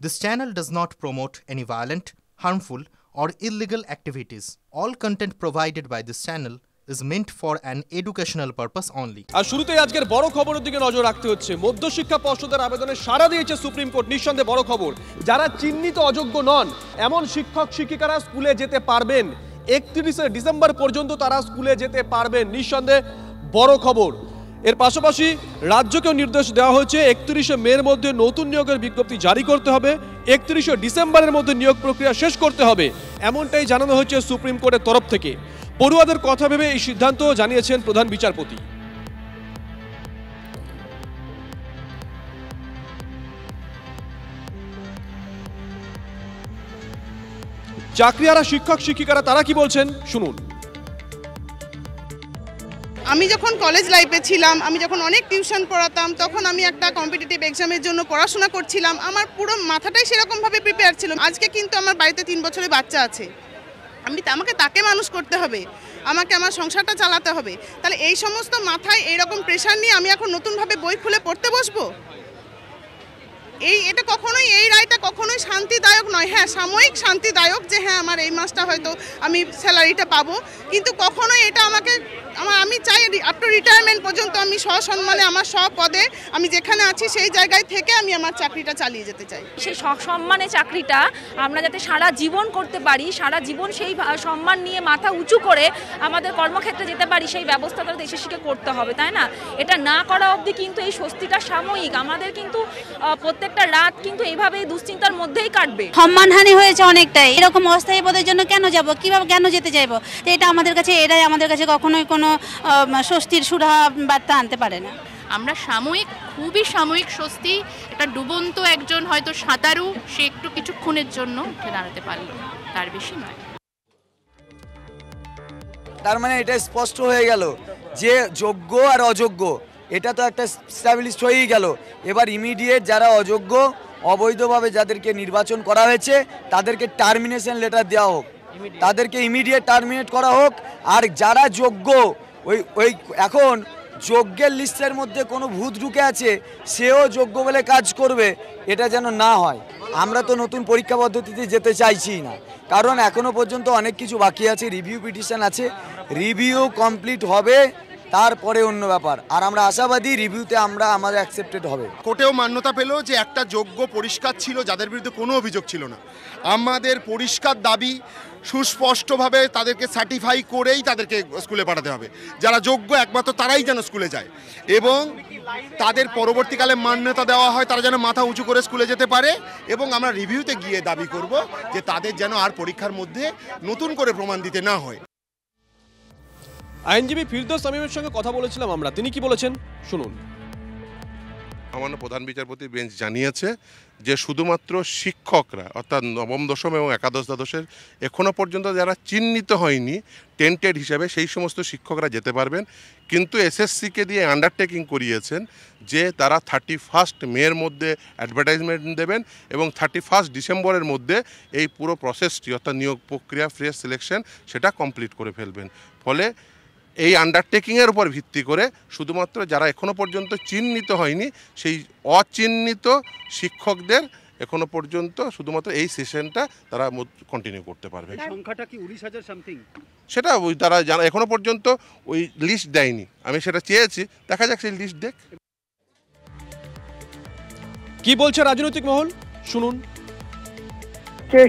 This channel does not promote any violent, harmful, or illegal activities. All content provided by this channel is meant for an educational purpose only. আর শুরুতেই আজকের বড় খবরের দিকে নজর রাখতে হচ্ছে। মধ্যশিক্ষা পর্ষদের আবেদনে সাড়া দিয়েছে সুপ্রিম কোর্ট। নিঃসন্দেহে বড় খবর, যারা চিহ্নিত অযোগ্য নন এমন শিক্ষক শিক্ষিকারা স্কুলে যেতে পারবেন। 31শে ডিসেম্বর পর্যন্ত তারা স্কুলে যেতে পারবেন, নিঃসন্দেহে বড় খবর। এর পাশাপাশি রাজ্যকেও নির্দেশ দেওয়া হয়েছে 31শে মের মধ্যে নতুন নিয়োগের বিজ্ঞপ্তি জারি করতে হবে, 31শে ডিসেম্বরের মধ্যে নিয়োগ প্রক্রিয়া শেষ করতে হবে, এমনটাই জানানো হয়েছে সুপ্রিম কোর্টের তরফ থেকে। পড়ুয়াদের কথা ভেবে এই সিদ্ধান্ত জানিয়েছেন প্রধান বিচারপতি। চাকরিহারা শিক্ষক শিক্ষিকারা তারা কি বলছেন শুনুন। আমি যখন কলেজ লাইফে ছিলাম, আমি যখন অনেক টিউশন পড়াতাম, তখন আমি একটা কম্পিটিটিভ এক্সামের জন্য পড়াশোনা করছিলাম। আমার পুরো মাথাটাই সেরকমভাবে প্রিপেয়ার ছিল। আজকে কিন্তু আমার বাড়িতে 3 বছরের বাচ্চা আছে, আমাকে তাকে মানুষ করতে হবে, আমাকে আমার সংসারটা চালাতে হবে। তাহলে এই সমস্ত মাথায় এইরকম প্রেশার নিয়ে আমি এখন নতুনভাবে বই খুলে পড়তে বসবো? এটা কখনোই, এই রায়টা কখনোই শান্তিদায়ক নয়। হ্যাঁ, সাময়িক শান্তিদায়ক যে হ্যাঁ আমার এই মাসটা হয়তো আমি স্যালারিটা পাবো, কিন্তু কখনোই এটা আমি চাই আপ টু রিটায়ারমেন্ট পর্যন্ত আমি সসম্মানে আমার পদে আমি যেখানে আছি সেই জায়গায় থেকে আমি আমার চাকরিটা চালিয়ে যেতে চাই। সেই সম্মানে চাকরিটা আমরা যাতে সারা জীবন করতে পারি, সারা জীবন সেই সম্মান নিয়ে মাথা উঁচু করে আমাদের কর্মক্ষেত্রে যেতে পারি, সেই ব্যবস্থাটা দেশের শিখে করতে হবে, তাই না? এটা না করা অবধি কিন্তু এই স্বস্তিটা সাময়িক, আমাদের কিন্তু প্রত্যেকটা রাত কিন্তু এইভাবে দুশ্চিন্তার মধ্যেই কাটবে। সম্মানহানি হয়েছে অনেকটাই। এরকম অস্থায়ী পদের জন্য কেন যাব, কিভাবে কেন যেতে চাইবো? এটা আমাদের কাছে কখনোই কোনো স্বস্তির সুরা বার্তা আনতে পারে না। আমরা খুবই সাময়িক স্বস্তি, এটা ডুবন্ত একজন হয়তো সাঁতারু, সে একটু কিছুক্ষণের জন্য উঠে দাঁড়াতে পারলো, তার বেশি নয়। তার মানে এটা স্পষ্ট হয়ে গেল যে যোগ্য আর অযোগ্য এটা তো একটা স্ট্যাবলিশড হয়েই গেল। এবার ইমিডিয়েট যারা অযোগ্য, অবৈধভাবে যাদেরকে নির্বাচন করা হয়েছে তাদেরকে টার্মিনেশন লেটার দেওয়া হোক, তাদেরকে ইমিডিয়েট টার্মিনেট করা হোক। আর যারা যোগ্য, ওই এখন যোগ্যের লিস্টের মধ্যে কোনো ভূত ঢুকে আছে, সেও যোগ্য বলে কাজ করবে, এটা যেন না হয়। আমরা তো নতুন পরীক্ষা পদ্ধতিতে যেতে চাইছি না, কারণ এখনো পর্যন্ত অনেক কিছু বাকি আছে। রিভিউ পিটিশন আছে, রিভিউ কমপ্লিট হবে, তারপরে অন্য ব্যাপার। আর আমরা আশাবাদী রিভিউতে আমাদের অ্যাকসেপ্টেড হবে। কোর্টেও মান্যতা পেল যে একটা যোগ্য পরিষ্কার ছিল, যাদের বিরুদ্ধে কোনো অভিযোগ ছিল না। আমাদের পরিষ্কার দাবি, সুস্পষ্টভাবে তাদেরকে সার্টিফাই করেই তাদেরকে স্কুলে পাঠাতে হবে। যারা যোগ্য একমাত্র তারাই যেন স্কুলে যায়, এবং তাদের পরবর্তীকালে মান্যতা দেওয়া হয়, তারা যেন মাথা উঁচু করে স্কুলে যেতে পারে। এবং আমরা রিভিউতে গিয়ে দাবি করব যে তাদের যেন আর পরীক্ষার মধ্যে নতুন করে প্রমাণ দিতে না হয়। আইনজীবী ফিরদৌস শামীমের সঙ্গে কথা বলেছিলাম আমরা, তিনি কি বলেছেন শুনুন। আমার প্রধান বিচারপতি বেঞ্চ জানিয়েছে যে শুধুমাত্র শিক্ষকরা, অর্থাৎ নবম দশম এবং একাদশ দ্বাদশের এখনও পর্যন্ত যারা চিহ্নিত হয়নি টেন্টেড হিসাবে, সেই সমস্ত শিক্ষকরা যেতে পারবেন। কিন্তু এসএসসিকে দিয়ে আন্ডারটেকিং করিয়েছেন যে তারা 31 মের মধ্যে অ্যাডভার্টাইজমেন্ট দেবেন এবং 31 ডিসেম্বরের মধ্যে এই পুরো প্রসেসটি, অর্থাৎ নিয়োগ প্রক্রিয়া, ফ্রেশ সিলেকশন, সেটা কমপ্লিট করে ফেলবেন। ফলে এই আন্ডারটেকিংয়ের উপর ভিত্তি করে শুধুমাত্র যারা এখনও পর্যন্ত চিহ্নিত হয়নি, সেই অচিহ্নিত শিক্ষকদের এখনো পর্যন্ত শুধুমাত্র এই সেশনটা তারা কন্টিনিউ করতে পারবে। সংখ্যাটা কি 19,000 সামথিং? সেটা তারা জানা এখনো পর্যন্ত ওই লিস্ট দেয়নি। আমি সেটা চেয়েছি, দেখা যাক সেই লিস্ট দেখ। কি বলছে রাজনৈতিক মহল শুনুন।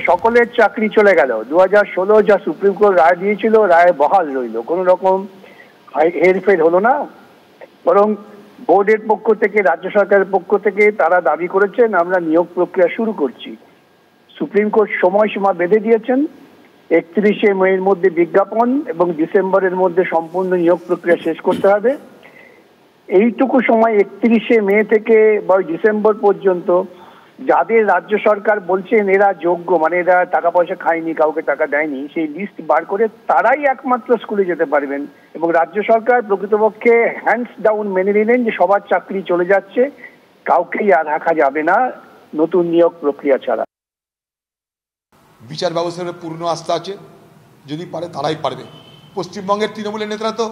সকলের চাকরি চলে গেল। 2016 যা সুপ্রিম কোর্ট রায় দিয়েছিল, রায় বহাল রইল, কোনো রকম হেরফের হলো না। বরং বোর্ডের পক্ষ থেকে, রাজ্য সরকারের পক্ষ থেকে তারা দাবি করেছেন আমরা নিয়োগ প্রক্রিয়া শুরু করছি। সুপ্রিম কোর্ট সময়সীমা বেঁধে দিয়েছেন, 31শে মের মধ্যে বিজ্ঞাপন এবং ডিসেম্বরের মধ্যে সম্পূর্ণ নিয়োগ প্রক্রিয়া শেষ করতে হবে। এইটুকু সময় 31শে মে থেকে বা ডিসেম্বর পর্যন্ত যাদের রাজ্য সরকার বলছেন এরা যোগ্য, মানে এরা টাকা পয়সা খায়নি, কাউকে টাকা দেয়নি, সেই লিস্ট বার করে তারাই একমাত্র স্কুলে যেতে পারবেন। এবং রাজ্য সরকার প্রকৃতপক্ষে হ্যান্ডস ডাউন মেনে নিলেন যে সবার চাকরি চলে যাচ্ছে, কাউকেই আর রাখা যাবে না নতুন নিয়োগ প্রক্রিয়া ছাড়া। বিচার ব্যবস্থার পূর্ণ আস্থা আছে, যদি পারে তারাই পারবে। পশ্চিমবঙ্গের তৃণমূলের নেতারা তো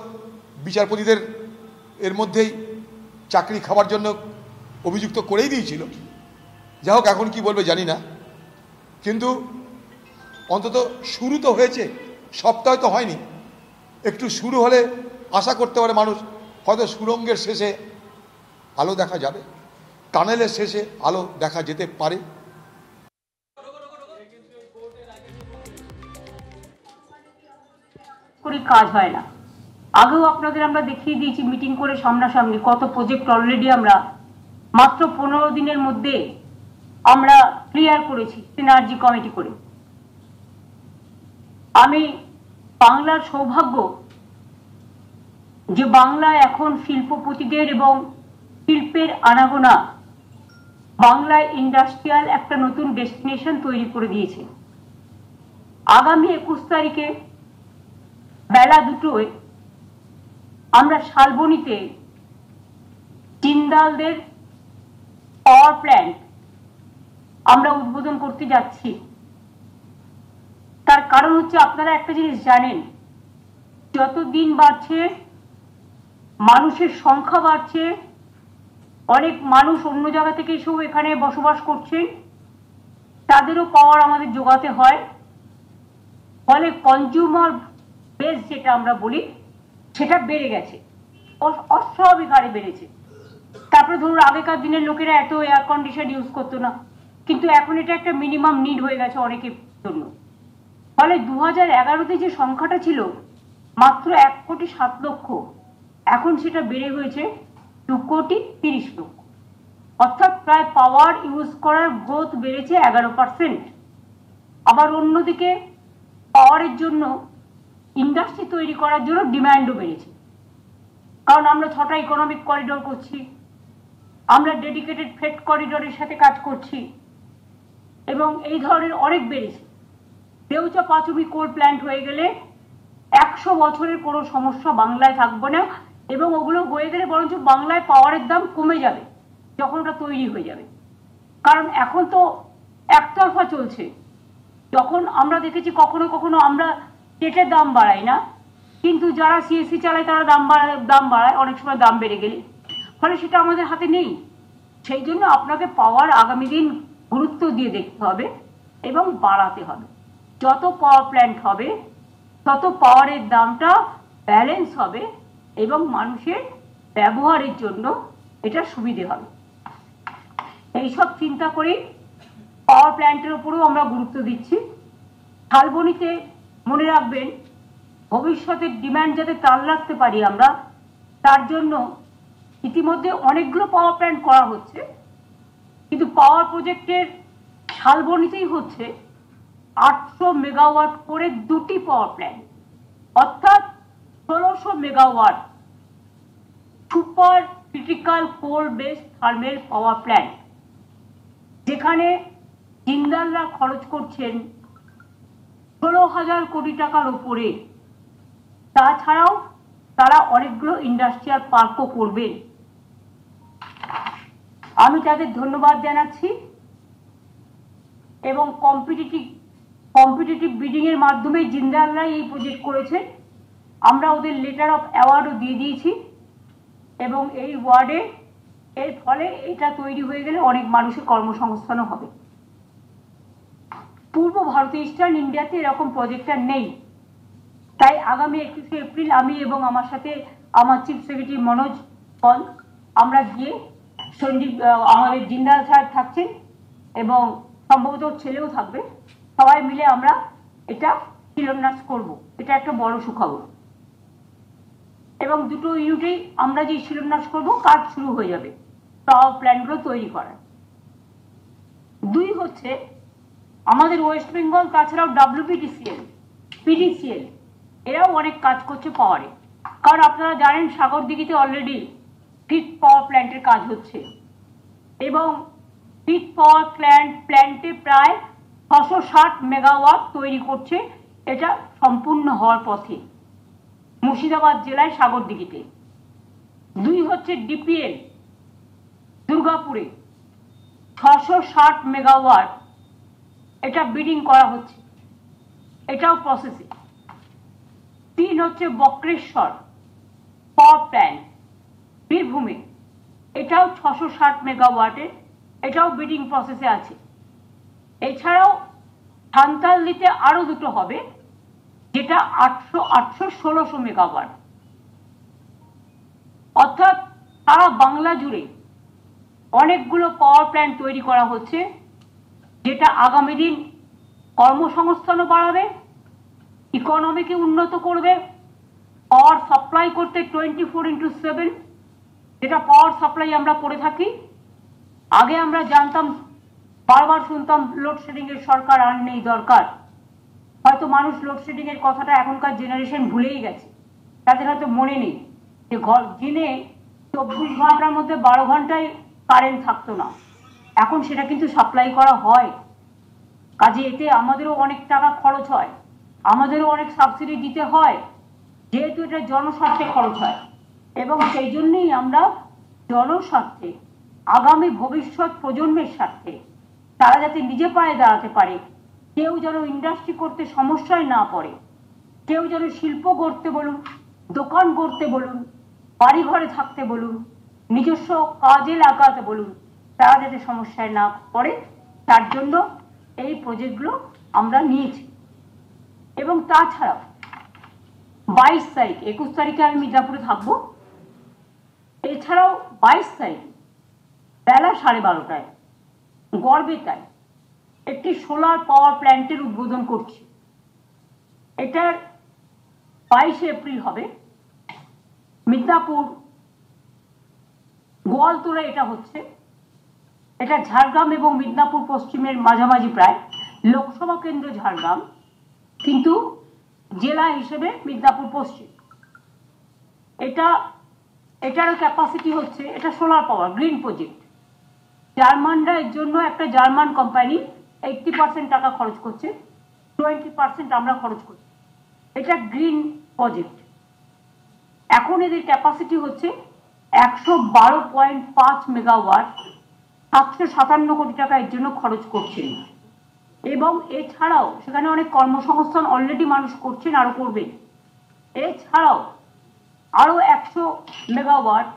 বিচারপতিদের এর মধ্যেই চাকরি খাওয়ার জন্য অভিযুক্ত করেই দিয়েছিল। যাই হোক, এখন কি বলবে জানি না, কিন্তু অন্তত শুরু তো হয়েছে, সপ্তাহ তো হয়নি। একটু শুরু হলে আশা করতে পারে মানুষ হয়তো সুড়ঙ্গের শেষে আলো দেখা যাবে, টানেলের শেষে আলো দেখা যেতে পারে। কাজ হয় না। আগেও আপনাদের আমরা দেখিয়ে দিয়েছি মিটিং করে সামনাসামনি কত প্রজেক্ট অলরেডি আমরা মাত্র 15 দিনের মধ্যে আমরা ক্লিয়ার করেছি সিনার্জি কমিটি করে। আমি বাংলার সৌভাগ্য যে বাংলা এখন শিল্পপতিদের এবং শিল্পের আনাগোনা, বাংলায় ইন্ডাস্ট্রিয়াল একটা নতুন ডেস্টিনেশন তৈরি করে দিয়েছে। আগামী 21 তারিখে বেলা 2টোয় আমরা শালবনীতে জিন্দালদের পাওয়ার প্ল্যান্ট আমরা উদ্বোধন করতে যাচ্ছি। তার কারণ হচ্ছে আপনারা একটা জিনিস জানেন, যত দিন বাড়ছে মানুষের সংখ্যা বাড়ছে, অনেক মানুষ অন্য জায়গা থেকে এসেও এখানে বসবাস করছে, তাদেরও পাওয়ার আমাদের যোগাতে হয়। ফলে কনজিউমার বেস যেটা আমরা বলি সেটা বেড়ে গেছে, অস্বাভাবিক হারে বেড়েছে। তারপরে ধরুন আগেকার দিনের লোকেরা এত এয়ার কন্ডিশন ইউজ করতো না, কিন্তু এখন এটা একটা মিনিমাম নিড হয়ে গেছে অনেকের জন্য। ফলে 2011-তে যে সংখ্যাটা ছিল মাত্র 1,07,00,000, এখন সেটা বেড়ে হয়েছে 2,30,00,000। অর্থাৎ প্রায় পাওয়ার ইউজ করার গ্রোথ বেড়েছে 11%। আবার অন্যদিকে পাওয়ারের জন্য ইন্ডাস্ট্রি তৈরি করার জন্য ডিমান্ডও বেড়েছে, কারণ আমরা 6টা ইকোনমিক করিডোর করছি, আমরা ডেডিকেটেড ফ্রেট করিডোরের সাথে কাজ করছি এবং এই ধরনের অনেক বেড়েছে। দেউচা পাঁচুমি কোল প্ল্যান্ট হয়ে গেলে 100 বছরের কোনো সমস্যা বাংলায় থাকবে না, এবং ওগুলো হয়ে গেলে বরঞ্চ বাংলায় পাওয়ারের দাম কমে যাবে যখন ওটা তৈরি হয়ে যাবে। কারণ এখন তো একতরফা চলছে। যখন আমরা দেখেছি কখনো কখনো আমরা স্টেটের দাম বাড়াই না, কিন্তু যারা সিএসসি চালায় তারা দাম বাড়ায়, অনেক সময় দাম বেড়ে গেলে। ফলে সেটা আমাদের হাতে নেই। সেই জন্য আপনাকে পাওয়ার আগামী দিন গুরুত্ব দিয়ে দেখতে হবে এবং বাড়াতে হবে। যত পাওয়ার প্ল্যান্ট হবে তত পাওয়ারের দামটা ব্যালেন্স হবে এবং মানুষের ব্যবহারের জন্য এটা সুবিধে হবে। এইসব চিন্তা করে পাওয়ার প্ল্যান্টের উপরেও আমরা গুরুত্ব দিচ্ছি। শালবনীতে মনে রাখবেন, ভবিষ্যতের ডিমান্ড যাতে তাল রাখতে পারি আমরা, তার জন্য ইতিমধ্যে অনেকগুলো পাওয়ার প্ল্যান্ট করা হচ্ছে, কিন্তু পাওয়ার প্রজেক্টের শালবনীতেই হচ্ছে 800 মেগাওয়াট করে 2টি পাওয়ার প্ল্যান্ট, অর্থাৎ 1600 মেগাওয়াট সুপার ক্রিটিক্যাল কোল বেসড থার্মেল পাওয়ার প্ল্যান্ট, যেখানে জিন্দালরা খরচ করছেন 16,000 কোটি টাকার উপরে। তাছাড়াও তারা অনেকগুলো ইন্ডাস্ট্রিয়াল পার্কও করবেন। আমি তাদের ধন্যবাদ জানাচ্ছি এবং কম্পিটিটিভ বিডিং এর মাধ্যমে জিন্দালরাই এই প্রজেক্ট করেছে। আমরা ওদের লেটার অফ অ্যাওয়ার্ডও দিয়ে দিয়েছি এবং এই ওয়ার্ডে এর ফলে এটা তৈরি হয়ে গেলে অনেক মানুষের কর্মসংস্থানও হবে। পূর্ব ভারতে, ইস্টার্ন ইন্ডিয়াতে এরকম প্রজেক্ট আর নেই। তাই আগামী 21শে এপ্রিল আমি এবং আমার সাথে আমার চিফ সেক্রেটারি মনোজ পল আমরা গিয়ে আমাদের জিন্দাল স্যার থাকছেন এবং সম্ভবত ছেলেও থাকবে, সবাই মিলে আমরা এটা শিলান্যাস করব। এটা একটা বড় সুখবর। এবং দুটো ইউনিটেই আমরা যে শিলান্যাস করব কাজ শুরু হয়ে যাবে পাওয়ার প্ল্যান্টগুলো তৈরি করার। 2 হচ্ছে আমাদের ওয়েস্ট বেঙ্গল, তাছাড়াও WBTCL, PDCL এরাও অনেক কাজ করছে পাওয়ারে। কারণ আপনারা জানেন সাগরদিঘিতে অলরেডি ফিট পাওয়ার প্ল্যান্টের কাজ হচ্ছে এবং ফিট পাওয়ার প্ল্যান্টে প্রায় 660 মেগাওয়াট তৈরি করছে। এটা সম্পূর্ণ হওয়ার পথে মুর্শিদাবাদ জেলায় সাগরদিঘিতে। 2 হচ্ছে DPL দুর্গাপুরে 660 মেগাওয়াট, এটা বিডিং করা হচ্ছে, এটাও প্রসেসে। 3 হচ্ছে বক্রেশ্বর পাওয়ার প্ল্যান্ট বীরভূমে, এটাও 660 মেগাওয়াটের এটাও বিডিং প্রসেসে আছে। এছাড়াও সান্তালদিতে আরো দুটো হবে, যেটা 800-1600 মেগাওয়াট। অর্থাৎ সারা বাংলা জুড়ে অনেকগুলো পাওয়ার প্ল্যান্ট তৈরি করা হচ্ছে, যেটা আগামী দিন কর্মসংস্থানও বাড়াবে, ইকোনমিকে উন্নত করবে, পাওয়ার সাপ্লাই করতে 24/7 যেটা পাওয়ার সাপ্লাই আমরা করে থাকি। আগে আমরা জানতাম, বারবার শুনতাম লোডশেডিং এর সরকার আর নেই দরকার। হয়তো মানুষ লোডশেডিং এর কথাটা এখনকার জেনারেশন ভুলেই গেছে, তাদের হয়তো মনে নেই যে দিনে 24 ঘন্টার মধ্যে 12 ঘন্টায় কারেন্ট থাকতো না, এখন সেটা কিন্তু সাপ্লাই করা হয়। কাজে এতে আমাদেরও অনেক টাকা খরচ হয়, আমাদেরও অনেক সাবসিডি দিতে হয়, যেহেতু এটা জনস্বার্থে খরচ হয়। এবং সেই জন্যই আমরা জনস্বার্থে, আগামী ভবিষ্যৎ প্রজন্মের স্বার্থে, তারা যাতে নিজে পায়ে দাঁড়াতে পারে, কেউ যেন ইন্ডাস্ট্রি করতে সমস্যায় না পড়ে, কেউ যেন শিল্প গড়তে বলুন, দোকান গড়তে বলুন, বাড়ি ঘরে থাকতে বলুন, নিজস্ব কাজে লাগাতে বলুন, তারা যাতে সমস্যায় না পড়ে, তার জন্য এই প্রজেক্টগুলো আমরা নিয়েছি। এবং তাছাড়াও 22 তারিখ, 21 তারিখে আমি মিদনাপুরে থাকবো। এছাড়াও 22 তারিখ বেলা 12:30টায় গড়বেতায় একটি সোলার পাওয়ার প্ল্যান্টের উদ্বোধন করছি। এটার 22 এপ্রিল হবে। মিদনাপুর গোয়ালতোড়ে এটা হচ্ছে। এটা ঝাড়গ্রাম এবং মিদনাপুর পশ্চিমের মাঝামাঝি, প্রায় লোকসভা কেন্দ্র ঝাড়গ্রাম, কিন্তু জেলা হিসেবে মিদনাপুর পশ্চিম। এটারও ক্যাপাসিটি হচ্ছে, এটা সোলার পাওয়ার গ্রিন প্রজেক্ট। জার্মানরা এর জন্য, একটা জার্মান কোম্পানি 80% টাকা খরচ করছে, 20% আমরা খরচ করছি। এটা গ্রিন প্রজেক্ট। এখন এদের ক্যাপাসিটি হচ্ছে 112.5 মেগাওয়াট। 757 কোটি টাকা এর জন্য খরচ করছেন। এবং এছাড়াও সেখানে অনেক কর্মসংস্থান অলরেডি মানুষ করছেন, আরো করবেন। এছাড়াও আরো 100 মেগাওয়াট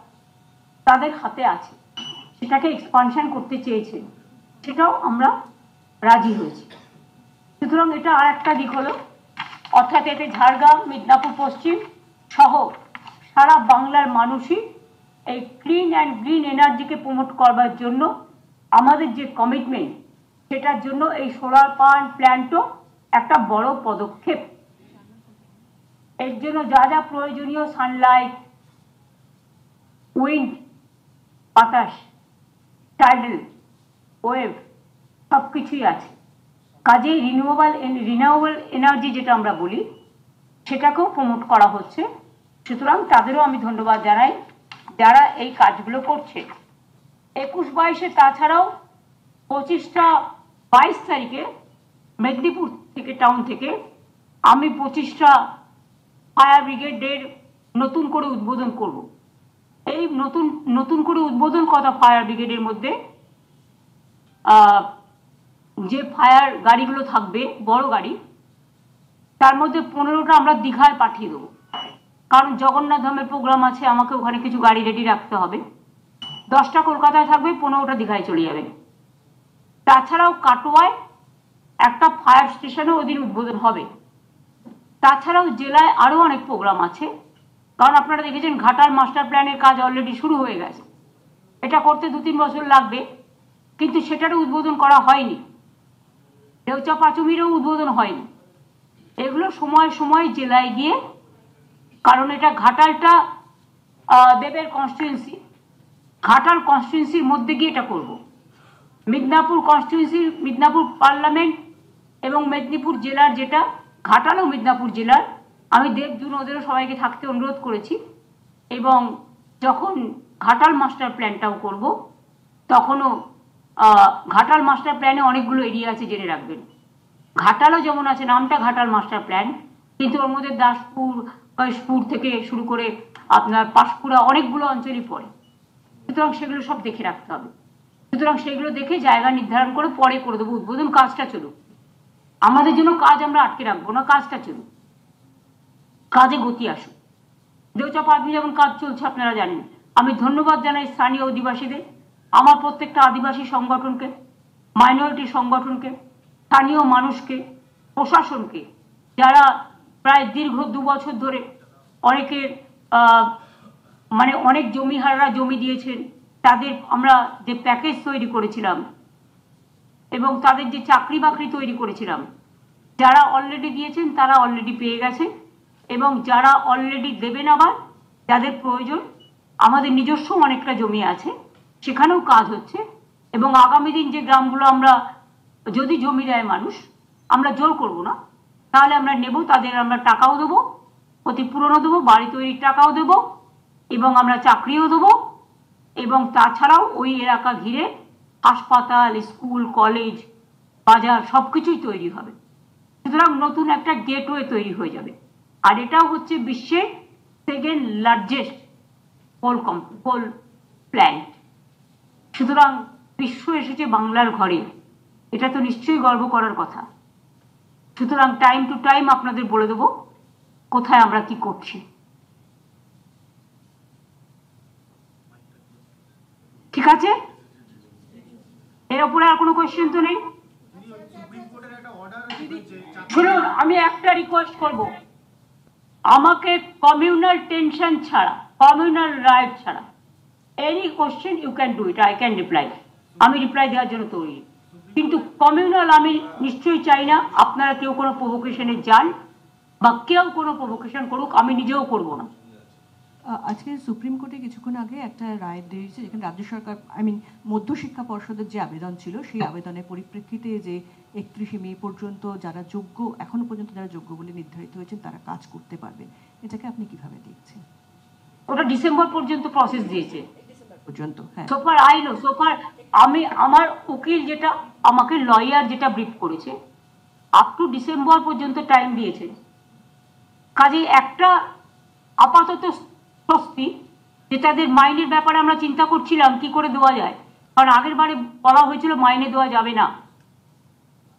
তাদের হাতে আছে, সেটাকে এক্সপানশন করতে চেয়েছেন, সেটাও আমরা রাজি হয়েছি। সুতরাং এটা আর একটা দিক হলো, অর্থাৎ এতে ঝাড়গ্রাম, মিদনাপুর পশ্চিম সহ সারা বাংলার মানুষই এই ক্লিন অ্যান্ড গ্রিন এনার্জিকে প্রমোট করবার জন্য আমাদের যে কমিটমেন্ট, সেটার জন্য এই সোলার পাওয়ার প্ল্যান্টও একটা বড় পদক্ষেপ। এর জন্য যা যা প্রয়োজনীয়, সানলাইট, উইন্ড, বাতাস, টাইডাল, ওয়েভ, সবকিছুই আছে। কাজেই রিনিউয়েবল এনার্জি যেটা আমরা বলি, সেটাকেও প্রমোট করা হচ্ছে। সুতরাং তাদেরও আমি ধন্যবাদ জানাই যারা এই কাজগুলো করছে। 21-22-এ তাছাড়াও 22 তারিখে মেদিনীপুর থেকে, টাউন থেকে আমি 25টা ফায়ার ব্রিগেডের নতুন করে উদ্বোধন করব। এই নতুন করে উদ্বোধন করা ফায়ার ব্রিগেডের মধ্যে যে ফায়ার গাড়িগুলো থাকবে, বড় গাড়ি, তার মধ্যে 15টা আমরা দীঘায় পাঠিয়ে দেবো। কারণ জগন্নাথ ধামের প্রোগ্রাম আছে, আমাকে ওখানে কিছু গাড়ি রেডি রাখতে হবে। 10টা কলকাতায় থাকবে, 15টা দীঘায় চলে যাবে। তাছাড়াও কাটোয়ায় একটা ফায়ার স্টেশনও ওদিন উদ্বোধন হবে। তাছাড়াও জেলায় আরো অনেক প্রোগ্রাম আছে, কারণ আপনারা দেখেছেন ঘাটাল মাস্টার প্ল্যানের কাজ অলরেডি শুরু হয়ে গেছে। এটা করতে 2-3 বছর লাগবে, কিন্তু সেটারও উদ্বোধন করা হয়নি। দেউচা পাঁচুমিরও উদ্বোধন হয়নি। এগুলো সময় সময় জেলায় গিয়ে, কারণ এটা ঘাটালটা দেবের কনস্টিটুয়েন্সি, ঘাটাল কনস্টিটুয়েন্সির মধ্যে গিয়ে এটা করব। মিদনাপুর কনস্টিটুয়েন্সি, মিদনাপুর পার্লামেন্ট এবং মেদিনীপুর জেলার, যেটা ঘাটাল ও মিদনাপুর জেলার, আমি দেবজুন ওদেরও সবাইকে থাকতে অনুরোধ করেছি। এবং যখন ঘাটাল মাস্টার প্ল্যানটাও করব, তখনও ঘাটাল মাস্টার প্ল্যানে অনেকগুলো এরিয়া আছে, জেনে রাখবেন। ঘাটালও যেমন আছে, নামটা ঘাটাল মাস্টার প্ল্যান, কিন্তু ওর মধ্যে দাসপুর, কৈশপুর থেকে শুরু করে আপনার পাঁশকুড়া অনেকগুলো অঞ্চলই পড়ে। সুতরাং সেগুলো সব দেখে রাখতে হবে। সুতরাং সেগুলো দেখে জায়গা নির্ধারণ করে পরে করে দেবো উদ্বোধন। কাজটা চলুক, আমাদের জন্য কাজ আমরা আটকে রাখবো না, কাজটা চলুক, কাজে গতি আসুক। দেউচা পাঁচমি যেমন কাজ চলছে আপনারা জানেন। আমি ধন্যবাদ জানাই স্থানীয় অধিবাসীদের, আমার প্রত্যেকটা আদিবাসী সংগঠনকে, মাইনরিটি সংগঠনকে, স্থানীয় মানুষকে, প্রশাসনকে, যারা প্রায় দীর্ঘ 2 বছর ধরে অনেকের মানে অনেক জমিহাররা জমি দিয়েছেন, তাদের আমরা যে প্যাকেজ তৈরি করেছিলাম এবং তাদের যে চাকরি বাকরি তৈরি করেছিলাম, যারা অলরেডি দিয়েছেন তারা অলরেডি পেয়ে গেছে এবং যারা অলরেডি দেবেন, আবার যাদের প্রয়োজন, আমাদের নিজস্ব অনেকটা জমি আছে, সেখানেও কাজ হচ্ছে। এবং আগামী দিন যে গ্রামগুলো আমরা, যদি জমি দেয় মানুষ, আমরা জোর করব না, তাহলে আমরা নেব, তাদের আমরা টাকাও দেবো, ক্ষতিপূরণও দেবো, বাড়ি তৈরির টাকাও দেবো এবং আমরা চাকরিও দেবো। এবং তাছাড়াও ওই এলাকা ঘিরে হাসপাতাল, স্কুল, কলেজ, বাজার সবকিছুই তৈরি হবে। সুতরাং নতুন একটা গেটওয়ে তৈরি হয়ে যাবে। আর এটাও হচ্ছে বিশ্বের 2nd লার্জেস্ট কোল প্ল্যান্ট। সুতরাং বিশ্ব এসেছে বাংলার ঘরে, এটা তো নিশ্চয়ই গর্ব করার কথা। সুতরাং টাইম টু টাইম আপনাদের বলে দেবো কোথায় আমরা কি করছি। ঠিক আছে? এর উপরে আর কোনো কোয়েশ্চেন তো নেই? শুনুন, আমি একটা রিকোয়েস্ট করব, আমাকে কমিউনাল টেনশন ছাড়া, কমিউনাল রাইট ছাড়া, any question you can do it, I can reply. আমি রিপ্লাই দেওয়ার জন্য তৈরি, কিন্তু কমিউনাল আমি নিশ্চয়ই চাই না আপনারা কেউ কোনো প্রভোকেশনে যান বা কেউ কোনো প্রভোকেশন করুক, আমি নিজেও করব না। আজকে সুপ্রিম কোর্টে কিছুক্ষণ আগে একটা রায় দিয়েছে, যেখানে রাজ্য সরকার মধ্যশিক্ষা পর্ষদের যে আবেদন ছিল, সেই আবেদনের পরিপ্রেক্ষিতে যে 31শে মে পর্যন্ত যারা যোগ্য, এখনো পর্যন্ত যারা যোগ্য বলে নির্ধারিত হয়েছেন, তারা কাজ করতে পারবে, এটাকে আপনি কিভাবে দেখছেন? ওটা ডিসেম্বর পর্যন্ত প্রসেস দিয়েছে পর্যন্ত। হ্যাঁ, সোফার আই নো, সোফার আমি, আমার উকিল যেটা আমাকে, লয়ার যেটা ব্রিফ করেছে, আপ টু ডিসেম্বর পর্যন্ত টাইম দিয়েছে। কাজে একটা আপাতত স্বস্তি, যে তাদের মাইনের ব্যাপারে আমরা চিন্তা করছিলাম কি করে দেওয়া যায়, কারণ আগের বারে বলা হয়েছিল মাইনে দেওয়া যাবে না,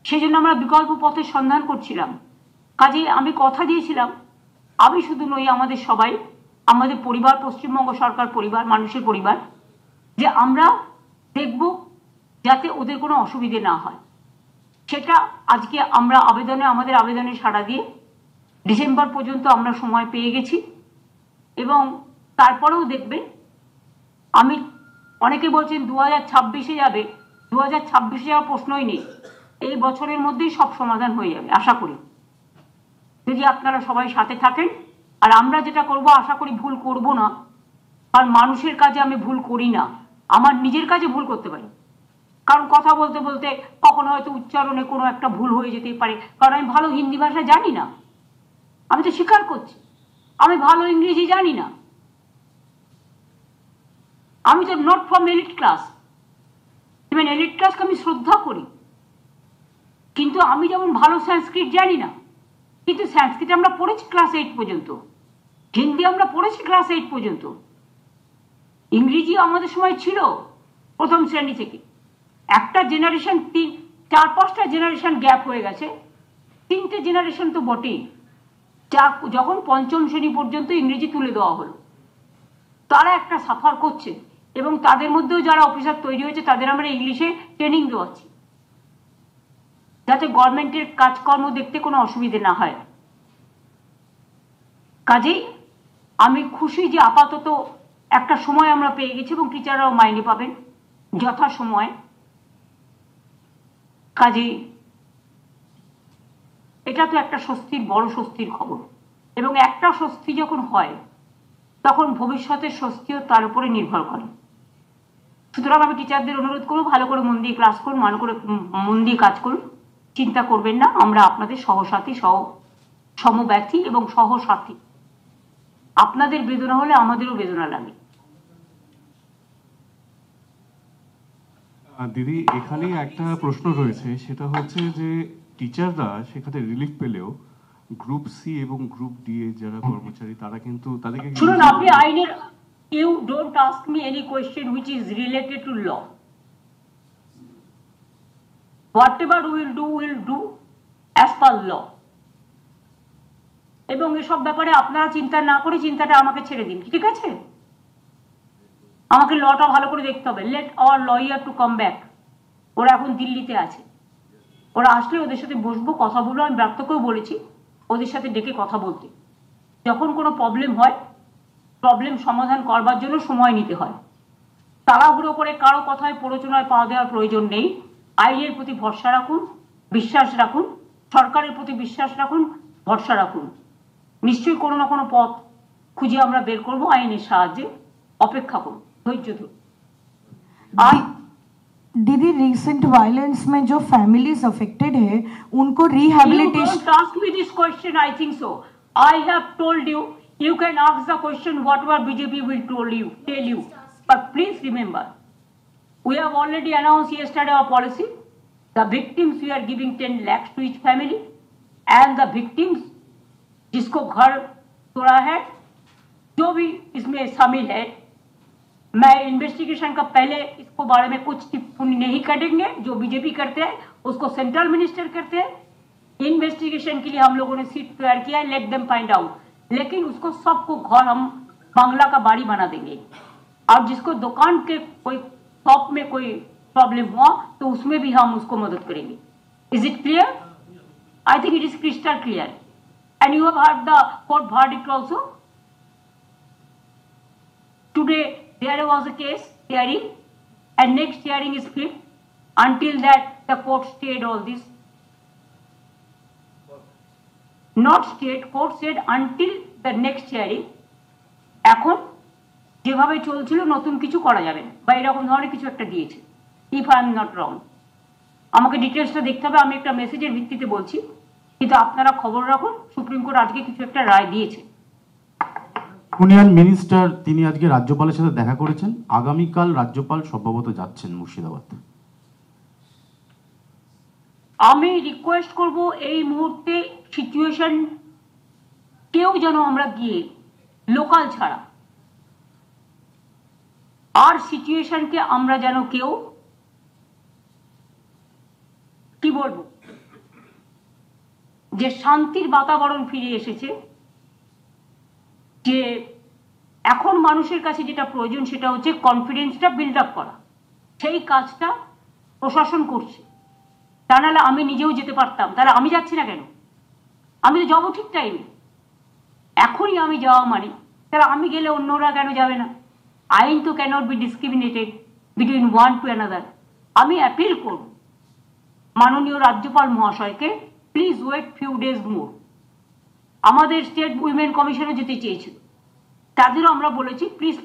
সেই জন্য আমরা বিকল্প পথের সন্ধান করছিলাম। কাজে আমি কথা দিয়েছিলাম, আমি শুধু নই, আমাদের সবাই, আমাদের পরিবার, পশ্চিমবঙ্গ সরকার পরিবার, মানুষের পরিবার, যে আমরা দেখব যাতে ওদের কোনো অসুবিধে না হয়। সেটা আজকে আমরা আমাদের আবেদনে সাড়া দিয়ে ডিসেম্বর পর্যন্ত আমরা সময় পেয়ে গেছি। এবং তারপরেও দেখবেন, আমি, অনেকে বলছেন 2026-এ যাবে, 2026-এ যাওয়ার প্রশ্নই নেই, এই বছরের মধ্যেই সব সমাধান হয়ে যাবে আশা করি, যদি আপনারা সবাই সাথে থাকেন। আর আমরা যেটা করব, আশা করি ভুল করব না, কারণ মানুষের কাজে আমি ভুল করি না, আমার নিজের কাজে ভুল করতে পারি, কারণ কথা বলতে বলতে কখনো হয়তো উচ্চারণে কোনো একটা ভুল হয়ে যেতেই পারে, কারণ আমি ভালো হিন্দি ভাষা জানি না, আমি তো স্বীকার করছি, আমি ভালো ইংরেজি জানি না, আমি তো not from elite class, even elite ক্লাসকে আমি শ্রদ্ধা করি, কিন্তু আমি যেমন ভালো সংস্কৃত জানি না, কিন্তু সংস্কৃত আমরা পড়েছি ক্লাস 8 পর্যন্ত, হিন্দি আমরা পড়েছি ক্লাস 8 পর্যন্ত, ইংরেজি আমাদের সময় ছিল প্রথম শ্রেণী থেকে। একটা জেনারেশন, 4-5টা জেনারেশন গ্যাপ হয়ে গেছে, 3টে জেনারেশন তো বটেই, যখন 5ম শ্রেণী পর্যন্ত ইংরেজি তুলে দেওয়া হলো, তারা একটা সাফার করছে এবং তাদের মধ্যেও যারা অফিসার তৈরি হয়েছে তাদের আমরা ইংলিশে ট্রেনিং দেওয়াচ্ছি, যাতে গভর্নমেন্টের কাজকর্ম দেখতে কোনো অসুবিধে না হয়। কাজেই আমি খুশি যে আপাতত একটা সময় আমরা পেয়ে গেছি এবং টিচাররাও মাইনে পাবেন যথা সময়। কাজেই এটা তো একটা স্বস্তির, বড় স্বস্তির খবর, এবং একটা স্বস্তি যখন হয় তখন ভবিষ্যতের স্বস্তিও তার উপরে নির্ভর করে। সুতরাং আমি টিচারদের অনুরোধ করব, ভালো করে মন দিয়ে ক্লাস করুন, ভালো করে মন দিয়ে কাজ করুন, চিন্তা করবেন না, আমরা আপনাদের সহসাথী, সমব্যথী এবং সহসাথী। আপনাদের বেদনা হলে আমাদেরও বেদনা লাগে। দিদি, এখানে একটা প্রশ্ন রয়েছে, সেটা হচ্ছে যে টিচাররা সেখানে রিলিফ পেলেও গ্রুপ সি এবং গ্রুপ ডি এর যারা কর্মচারী, তারা কিন্তু তাদেরকে, শুনুন, আপনি আইনের, you don't ask me any question which is related to law. Whatever will do as per law. এবং এসব ব্যাপারে আপনারা চিন্তা না করে চিন্তাটা আমাকে ছেড়ে দিন, ঠিক আছে? আমাকে লটা ভালো করে দেখতে হবে। Let our lawyer to come back. ওরা এখন দিল্লিতে আছে, ওরা আসলে ওদের সাথে বসবো, কথা বলবো। আমি ব্রাত্যকেও বলেছি ওদের সাথে ডেকে কথা বলতে। যখন কোনো প্রবলেম হয়, প্রবলেম সমাধান করবার জন্য সময় নিতে হয়। তাড়াহুড়ো করে কারো কথায় প্ররোচনায় পা দেওয়ার প্রয়োজন নেই। আইনের প্রতি ভরসা রাখুন, বিশ্বাস রাখুন, সরকারের প্রতি বিশ্বাস রাখুন, ভরসা রাখুন। নিশ্চয়ই কোনো না কোনো পথ খুঁজে আমরা বের করবো আইনের সাহায্যে। অপেক্ষা করুন, ধৈর্য ধরুন। আর दीदी रिसेंट वायलेंस में जो फैमिलीज अफेक्टेड है उनको rehabilitation You don't ask me this question. I think so. I have told you. You can ask the question whatever BJP will tell you. But please remember, we have already announced yesterday our policy. The victims we are giving 10 lakhs to each family, and the victims जिसको घर तोड़ा है, जो भी इसमें शामिल है, मैं इन्वेस्टिगेशन का पहले इसको बारे में कुछ टिप्पणी नहीं करेंगे। जो बीजेपी करते हैं उसको सेंट्रल मिनिस्टर करते हैं। इन्वेस्टिगेशन के लिए हम लोगों ने सीट तैयार किया है, लेट देम फाइंड आउट। लेकिन उसको सबको घर हम बांग्ला का बाड़ी बना देंगे। और जिसको दुकान के कोई शॉप में कोई प्रॉब्लम हुआ तो उसमें भी हम उसको मदद करेंगे। Is it clear? I think it is crystal clear. And you have heard the court verdict also. Today there was a case hearing and next hearing is fixed. Until that the court stayed all this. Not stayed, court said until the next hearing. এখন যেভাবে চলছিল নতুন কিছু করা যাবে না, বা এরকম ধরনের কিছু একটা দিয়েছে। If I am not wrong, আমাকে ডিটেলসটা দেখতে হবে। আমি একটা মেসেজের ভিত্তিতে বলছি, কিন্তু আপনারা খবর রাখুন, সুপ্রিম কোর্ট আজকে কিছু একটা রায় দিয়েছে। ইউনিয়ন মিনিস্টার তিনি আজকে রাজ্যপালের সাথে দেখা করেছেন। আগামীকাল রাজ্যপাল সম্ভবত যাচ্ছেন মুর্শিদাবাদ। আমি রিকোয়েস্ট করব এই মুহূর্তে সিচুয়েশন কেউ যেন আমরা গিয়ে লোকাল ছাড়া আর সিচুয়েশনকে আমরা যেন কেউ কি বলবো যে শান্তির বাতাবরণ ফিরে এসেছে, যে এখন মানুষের কাছে যেটা প্রয়োজন সেটা হচ্ছে কনফিডেন্সটা বিল্ড আপ করা। সেই কাজটা প্রশাসন করছে। তা নাহলে আমি নিজেও যেতে পারতাম, তাহলে আমি যাচ্ছি না কেন? আমি তো যাবো ঠিক টাইমে। এখনই আমি যাওয়া মানে তাহলে আমি গেলে অন্যরা কেন যাবে না? আইন তো can't be discriminated between one to another. আমি অ্যাপিল করব মাননীয় রাজ্যপাল মহাশয়কে, please wait few days more. আমাদের স্টেট উইমেন কমিশনে যেতে চেয়েছিল, তাদেরও আমরা বলেছি please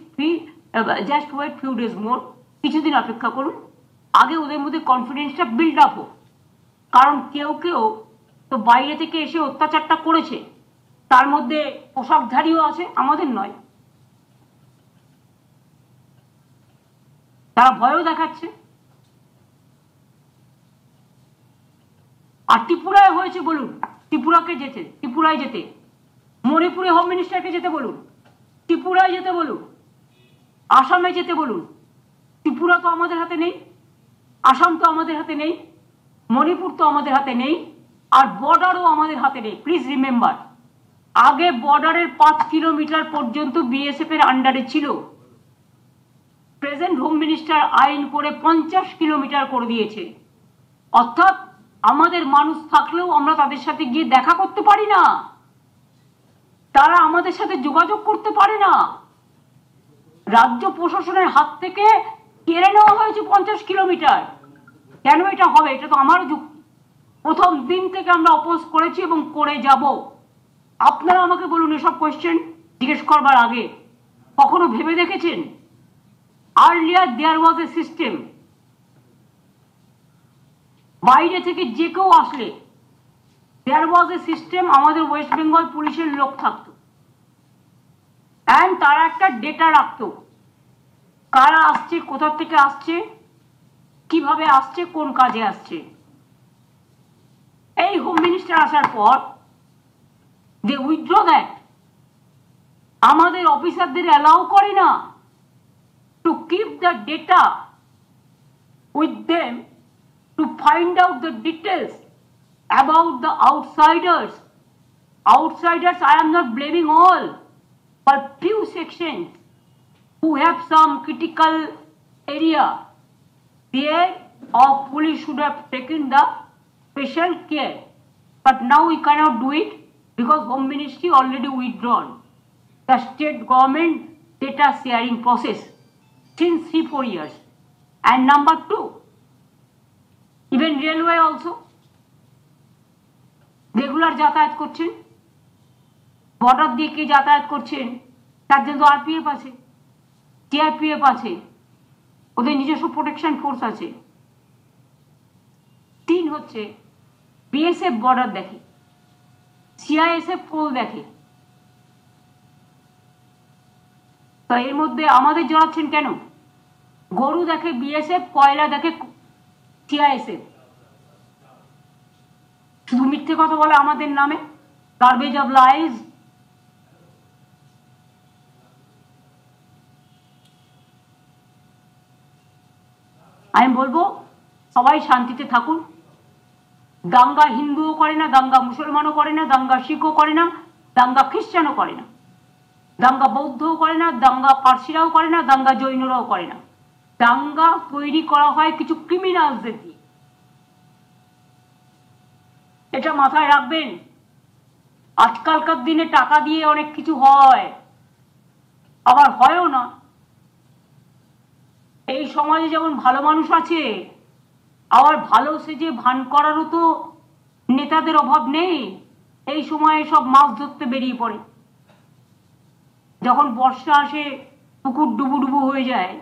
just wait few days more, কিছুদিন অপেক্ষা করুন, আগে ওদের মধ্যে কনফিডেন্সটা বিল্ড আপ হোক। কারণ কেউ কেউ তো বাইরে থেকে এসে অত্যাচারটা করেছে, তার মধ্যে পোশাকধারীও আছে, আমাদের নয়, তারা ভয়ও দেখাচ্ছে। আর ত্রিপুরায় হয়েছে বলুন, ত্রিপুরায় যেতে, মণিপুরে হোম মিনিস্টারকে যেতে বলুন, ত্রিপুরায় যেতে বলুন, আসামে যেতে বলুন। ত্রিপুরা তো আমাদের হাতে নেই, আসাম তো আমাদের হাতে নেই, মণিপুর তো আমাদের হাতে নেই, আর বর্ডারও আমাদের হাতে নেই। প্লিজ রিমেম্বার, আগে বর্ডারের 5 কিলোমিটার পর্যন্ত বিএসএফ এর আন্ডারে ছিল। প্রেজেন্ট হোম মিনিস্টার আইন করে 50 কিলোমিটার করে দিয়েছে। অর্থাৎ আমাদের মানুষ থাকলেও আমরা তাদের সাথে গিয়ে দেখা করতে পারি না, তারা আমাদের সাথে যোগাযোগ করতে পারে না। রাজ্য প্রশাসনের হাত থেকে কেড়ে নেওয়া হয়েছে 50 কিলোমিটার। কেন এটা হবে? এটা তো আমারও যুক্তি। প্রথম দিন থেকে আমরা অপোজ করেছি এবং করে যাব। আপনারা আমাকে বলুন, এসব কোয়েশ্চেন জিজ্ঞেস করবার আগে কখনো ভেবে দেখেছেন? Earlier there was a system, বাইরে থেকে যে কেউ আসলে দেয়ার ওয়াজ এ সিস্টেম, আমাদের ওয়েস্ট বেঙ্গল পুলিশের লোক থাকতো, অ্যান্ড তারা একটা ডেটা রাখতো, কারা আসছে, কোথা থেকে আসছে, কিভাবে আসছে, কোন কাজে আসছে। এই হোম মিনিস্টার আসার পর যে উইথড্র দ্যাট, আমাদের অফিসারদের অ্যালাউ করে না to keep the data with them to find out the details about the outsiders. Outsiders, I am not blaming all, but few sections who who have some critical area, there our police should have taken the special care. But now we cannot do it because Home Ministry already withdrawn the state government data sharing process since 3-4 years. And number 2, even railway also regular যাতায়াত করছেন, border দিয়ে কে যাতায়াত করছেন তার জন্য RPF আছে, CRPF আছে, ওদের নিজস্ব প্রোটেকশন ফোর্স আছে। 3 হচ্ছে বিএসএফ বর্ডার দেখে, সিআইএসএফ পোল দেখে। তো এর মধ্যে আমাদের জড়াচ্ছেন কেন? গরু দেখে বিএসএফ, কয়লা দেখে সিআইএসএফ। শুধু মিথ্যে কথা বলে আমাদের নামে, গার্বেজ অফ লাইজ। আমি বলবো সবাই শান্তিতে থাকুন। দাঙ্গা হিন্দুও করে না, দাঙ্গা মুসলমানও করে না, দাঙ্গা শিখও করে না, দাঙ্গা খ্রিস্টানও করে না, দাঙ্গা বৌদ্ধও করে না, দাঙ্গা পার্সিরাও করে না, দাঙ্গা জৈনরাও করে না। দাঙ্গা তৈরি করা হয় কিছু ক্রিমিনালসদের দিয়ে। এটা মাথায় রাখবেন। আজকালকার দিনে টাকা দিয়ে অনেক কিছু হয়, আবার হয়ও না। এই সমাজে যেমন ভালো মানুষ আছে, আবার ভালো সেজে ভান করারও তো নেতাদের অভাব নেই। এই সময়ে সব মাছ ধরতে বেরিয়ে পড়ে। যখন বর্ষা আসে, পুকুর ডুবু ডুবু হয়ে যায়,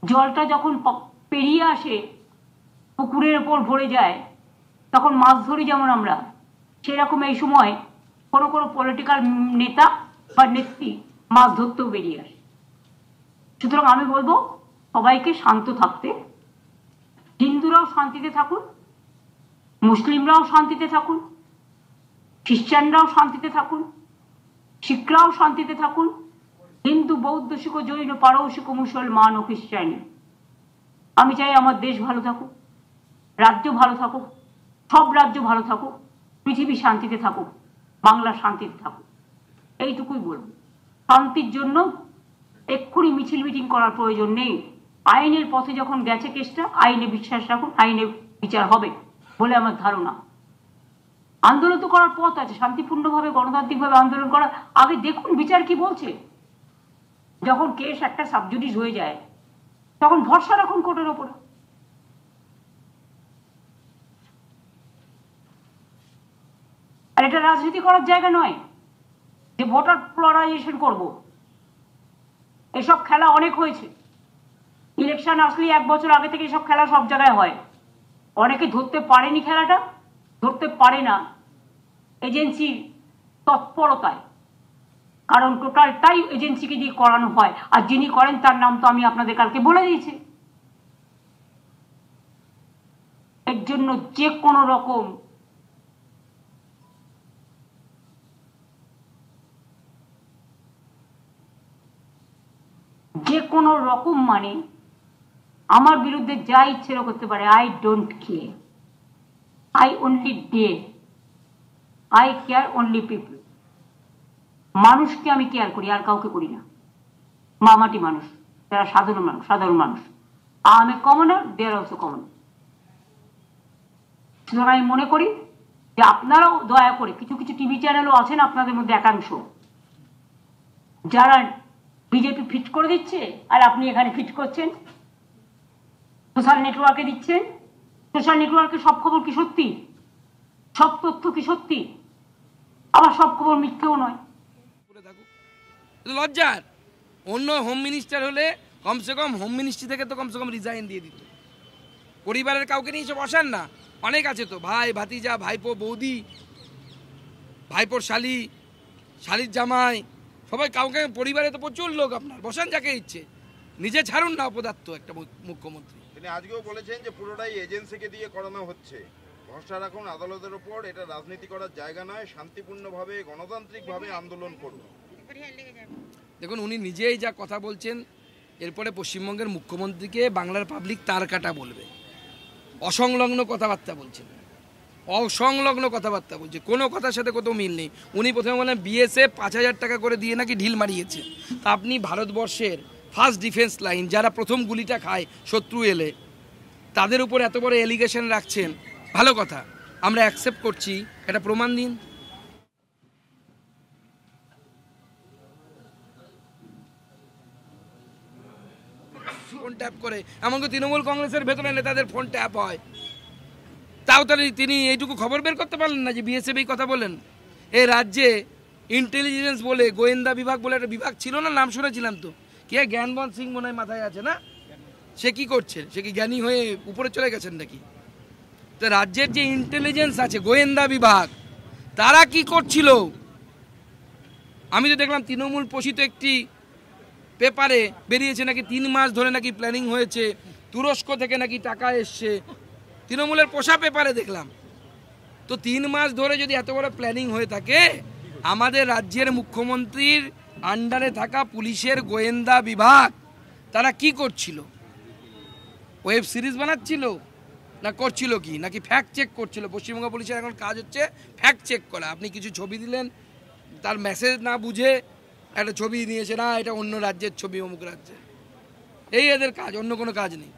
জলটা যখন পেরিয়ে আসে, পুকুরের ওপর ভরে যায়, তখন মাছ ধরি যেমন আমরা, সেরকম এই সময় কোনো কোনো পলিটিক্যাল নেতা বা নেত্রী মাছ ধরতেও বেরিয়ে আসে। সুতরাং আমি বলবো সবাইকে শান্ত থাকতে। হিন্দুরাও শান্তিতে থাকুন, মুসলিমরাও শান্তিতে থাকুন, খ্রিস্টানরাও শান্তিতে থাকুন, শিখরাও শান্তিতে থাকুন, হিন্দু বৌদ্ধ শিখ জৈন পারসিক মুসলমান ও খ্রিস্টানি। আমি চাই আমার দেশ ভালো থাকুক, রাজ্য ভালো থাকুক, সব রাজ্য ভালো থাকুক, পৃথিবী শান্তিতে থাকুক, বাংলা শান্তিতে থাকুক। এইটুকুই বলবো। শান্তির জন্য এক্ষুনি মিছিল মিটিং করার প্রয়োজন নেই। আইনের পথে যখন গেছে কেসটা, আইনে বিশ্বাস রাখুন, আইনে বিচার হবে বলে আমার ধারণা। আন্দোলন তো করার পথ আছে, শান্তিপূর্ণভাবে গণতান্ত্রিকভাবে আন্দোলন করা। আগে দেখুন বিচার কি বলছে। যখন কেস একটা সাবজুডিস হয়ে যায়, তখন ভরসা রাখুন কোর্টের ওপরে। আর এটা রাজনীতি করার জায়গা নয় যে ভোটার পোলারাইজেশন করব। এসব খেলা অনেক হয়েছে। ইলেকশন আসলে 1 বছর আগে থেকে এসব খেলা সব জায়গায় হয়। অনেকে ধরতে পারেনি, খেলাটা ধরতে পারে না এজেন্সির তৎপরতায়, কারণ টোটালটাই এজেন্সিকে দিয়ে করানো হয়। আর যিনি করেন তার নাম তো আমি আপনাদের কালকে বলে দিয়েছি। এর জন্য যে কোনো রকম মানে আমার বিরুদ্ধে যা ইচ্ছে করতে পারে। I don't care, I only day, eye care only people. মানুষকে আমি কেয়ার করি, আর কাউকে করি না। মামাটি মানুষ, যারা সাধারণ মানুষ। I am a commoner, they are also common. সুতরাং আমি মনে করি যে আপনারাও দয়া করে, কিছু কিছু টিভি চ্যানেলও আছেন আপনাদের মধ্যে একাংশ, যারা বিজেপি ফিট করে দিচ্ছে আর আপনি এখানে ফিট করছেন, সোশ্যাল নেটওয়ার্কে দিচ্ছেন। সোশ্যাল নেটওয়ার্কে সব খবর কি সত্যি? সব তথ্য কি সত্যি? আবার সব খবর মিথ্যেও নয়। লজ্জার। অন্য হোম মিনিস্টার হলে কমসে কম হোম মিনিস্ট্রি থেকে তো কমসে কম রিজাইন দিয়ে দিত। পরিবারের কাউকে নিয়ে এসে বসান না। অনেক আছে তো, ভাই ভাতিজা, ভাইপো বৌদি, ভাইপোর শালি, শালির জামাই, সবাই কাউকে। পরিবারে তো প্রচুর লোক, আপনার বসান যাকে ইচ্ছে, নিজে ছাড়ুন না অপদার্থ একটা মুখ্যমন্ত্রী। তিনি আজকেও বলেছেন যে পুরোটাই এজেন্সিকে দিয়ে করানো হচ্ছে। ভরসা রাখুন আদালতের ওপর, এটা রাজনীতি করার জায়গা নয়, শান্তিপূর্ণভাবে গণতান্ত্রিকভাবে আন্দোলন করুন। দেখুন, উনি নিজেই যা কথা বলছেন, এরপরে পশ্চিমবঙ্গের মুখ্যমন্ত্রীকে বাংলার পাবলিক তার কাটা বলবে। অসংলগ্ন কথাবার্তা বলছেন। অসংলগ্ন কথাবার্তা বলছে, কোনো কথার সাথে কোথাও মিল নেই। উনি প্রথমে বলেন বিএসএফ 5,000 টাকা করে দিয়ে নাকি ঢিল মারিয়েছে। তা আপনি ভারতবর্ষের ফার্স্ট ডিফেন্স লাইন, যারা প্রথম গুলিটা খায় শত্রু এলে, তাদের উপর এত বড় এলিগেশন রাখছেন, ভালো কথা, আমরা অ্যাকসেপ্ট করছি, এটা প্রমাণ দিন। ফোন ট্যাপ করে, এমনকি তৃণমূল কংগ্রেসের ভেতরে নেতাদের ফোন ট্যাপ হয়, তাও তাহলে তিনি এইটুকু খবর বের করতে পারলেন না যে বিএসএফ এই কথা বলেন? এই রাজ্যে ইন্টেলিজেন্স বলে, গোয়েন্দা বিভাগ বলে একটা বিভাগ ছিল না, নাম শুনেছিলাম তো, কে জ্ঞানবন্ত সিং মনে হয় মাথায় আছে না, সে কি করছে? সে কি জ্ঞানী হয়ে উপরে চলে গেছেন নাকি? তো রাজ্যের যে ইন্টেলিজেন্স আছে, গোয়েন্দা বিভাগ, তারা কি করছিল? আমি তো দেখলাম তৃণমূল পোষিত একটি পেপারে বেরিয়েছে নাকি 3 মাস ধরে নাকি প্ল্যানিং হয়েছে, তুরস্ক থেকে নাকি টাকা এসছে, তৃণমূলের পোষা পেপারে দেখলাম। তো 3 মাস ধরে যদি এত বড় প্ল্যানিং হয়ে থাকে, আমাদের রাজ্যের মুখ্যমন্ত্রীর আন্ডারে থাকা পুলিশের গোয়েন্দা বিভাগ তারা কি করছিল? ওয়েব সিরিজ বানাচ্ছিল না করছিল কি, নাকি ফ্যাক্ট চেক করছিল? পশ্চিমবঙ্গ পুলিশের এখন কাজ হচ্ছে ফ্যাক্ট চেক করা। আপনি কিছু ছবি দিলেন, তার মেসেজ না বুঝে একটা ছবি নিয়েছে, না এটা অন্য রাজ্যের ছবি, অমুক রাজ্যে, এই এদের কাজ, অন্য কোনো কাজ নেই।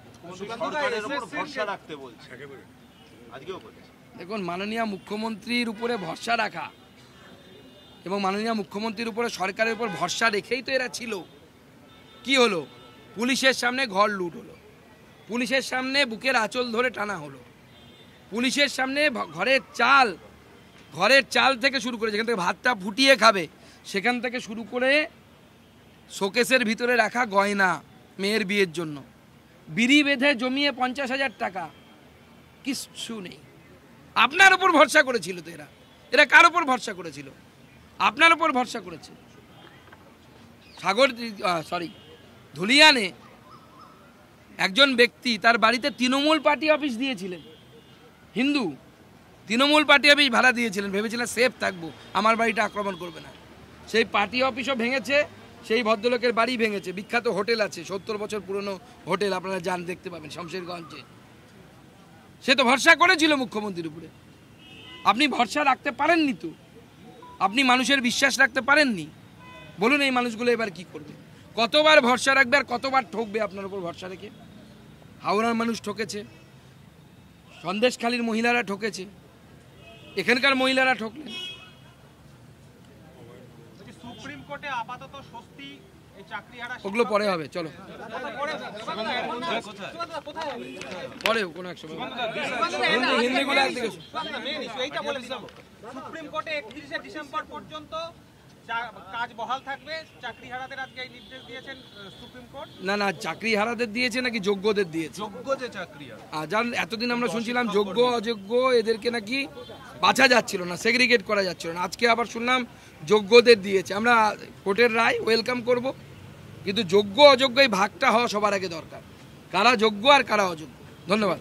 দেখুন, মাননীয় মুখ্যমন্ত্রীর উপরে ভরসা রাখা এবং মাননীয় মুখ্যমন্ত্রীর উপরে সরকারের উপর ভরসা রেখেই তো এরা ছিল। কি হলো? পুলিশের সামনে ঘর লুট হলো, পুলিশের সামনে বুকের আঁচল ধরে টানা হলো, পুলিশের সামনে ঘরের চাল থেকে শুরু করে, যেখান থেকে ভাতটা ফুটিয়ে খাবে সেখান থেকে শুরু করে শোকেসের ভিতরে রাখা গয়না মেয়ের বিয়ের জন্য, বিড়ি বেঁধে জমিয়ে 50,000 টাকা, কিচ্ছু নেই। আপনার উপর ভরসা করেছিল তো এরা কার উপর ভরসা করেছিল? আপনার উপর ভরসা করেছে। ধুলিয়ানে একজন ব্যক্তি তার বাড়িতে তৃণমূল পার্টি অফিস দিয়েছিলেন, হিন্দু তৃণমূল পার্টি অফিস ভাড়া দিয়েছিলেন, ভেবেছিলেন সেফ থাকবো, আমার বাড়িটা আক্রমণ করবে না। সেই পার্টি অফিসও ভেঙেছে, সেই ভদ্রলোকের বাড়ি ভেঙেছে। বিখ্যাত হোটেল আছে, 70 বছর পুরনো হোটেল, আপনারা যান দেখতে পাবেন শমশেরগঞ্জে। সে তো ভরসা করেছিল মুখ্যমন্ত্রীর উপরে। আপনি ভরসা রাখতে পারেননি তো, আপনি মানুষের বিশ্বাস রাখতে পারেননি। বলুন এই মানুষগুলো এবার কি করবে? কতবার ভরসা রাখবে আর কতবার ঠকবে আপনার উপর ভরসা রেখে? হাওড়ার মানুষ ঠকেছে, সন্দেশখালীর মহিলারা ঠকেছে, এখানকার মহিলারা ঠকলেন। সুপ্রিম কোর্টে আপাতত স্বস্তি, এই চাকরিহারা ওগুলো পরে হবে, চলো পরে কোনো এক সময় হিন্দিগুলো একদিকে। এইটা বলেছিলাম, সুপ্রিম কোর্টে 31শে ডিসেম্বর পর্যন্ত কাজ বহাল থাকবে, চাকরিহারাদের আজকে এই নির্দেশ দিয়েছেন সুপ্রিম কোর্ট। না, চাকরিহারাদের দিয়েছে নাকি যোগ্যদের দিয়েছে? যোগ্য যে চাকরিহারা, যার এতদিন আমরা শুনছিলাম যোগ্য অযোগ্য এদেরকে নাকি বাছা যাচ্ছিল না, সেগ্রিগেট করা যাচ্ছিল না, আজকে আবার শুনলাম যোগ্যদের দিয়েছে। আমরা কোর্টের রায় ওয়েলকাম করব, কিন্তু যোগ্য অযোগ্য এই ভাগটা হওয়া সবার আগে দরকার, কারা যোগ্য আর কারা অযোগ্য। ধন্যবাদ।